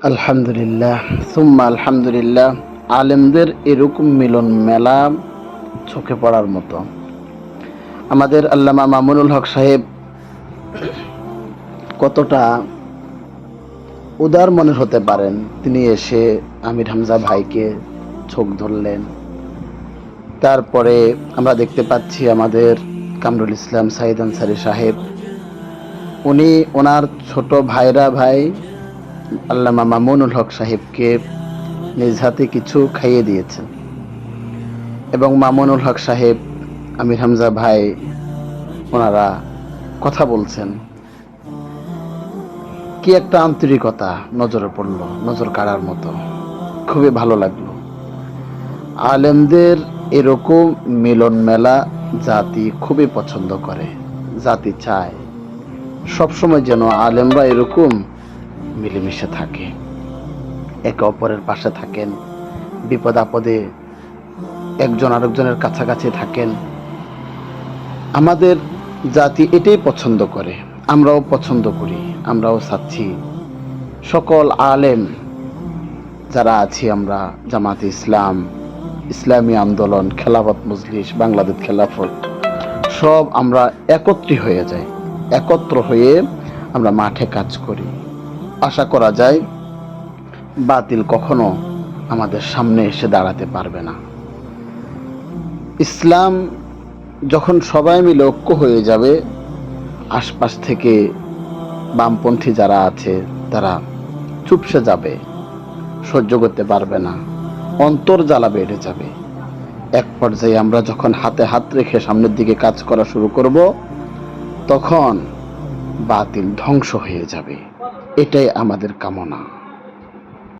আলহামদুলিল্লাহ, সুম্মা আলহামদুলিল্লাহ। আলেমদের এরকম মিলন মেলা চোখে পড়ার মতো। আমাদের আল্লামা মামুনুল হক সাহেব কতটা উদার মনের হতে পারেন। তিনি এসে আমির হামজা ভাইকে চোখ ধরলেন। তারপরে আমরা দেখতে পাচ্ছি আমাদের কামরুল ইসলাম সাইদ আনসারী সাহেব, উনি ওনার ছোট ভাই আল্লামা মামুনুল হক সাহেবকে নিজ হাতে কিছু খাইয়ে দিয়েছেন এবং মামুনুল হক সাহেব, আমির হামজা ভাই, ওনারা কথা বলছেন। কি একটা আন্তরিকতা নজরে পড়ল, নজর কাড়ার মতো। খুবই ভালো লাগলো। আলেমদের এরকম মিলন মেলা জাতি খুবই পছন্দ করে। জাতি চায় সবসময় যেন আলেমরা এরকম মিলেমিশে থাকে, একে অপরের পাশে থাকেন, বিপদ আপদে একজন আরেকজনের কাছাকাছি থাকেন। আমাদের জাতি এটাই পছন্দ করে, আমরাও পছন্দ করি। আমরাও চাচ্ছি সকল আলেম যারা আছি, আমরা জামাতে ইসলাম, ইসলামী আন্দোলন, খেলাফত মজলিস, বাংলাদেশ খেলাফত, সব আমরা একত্রী হয়ে যাই। একত্র হয়ে আমরা মাঠে কাজ করি। আশা করা যায় বাতিল কখনো আমাদের সামনে এসে দাঁড়াতে পারবে না। ইসলাম যখন সবাই মিলে ঐক্য হয়ে যাবে, আশপাশ থেকে বামপন্থী যারা আছে তারা চুপসে যাবে, সহ্য করতে পারবে না, অন্তর জ্বালা বেড়ে যাবে। এক পর্যায়ে আমরা যখন হাতে হাত রেখে সামনের দিকে কাজ করা শুরু করব, তখন বাতিল ধ্বংস হয়ে যাবে। এটাই আমাদের কামনা।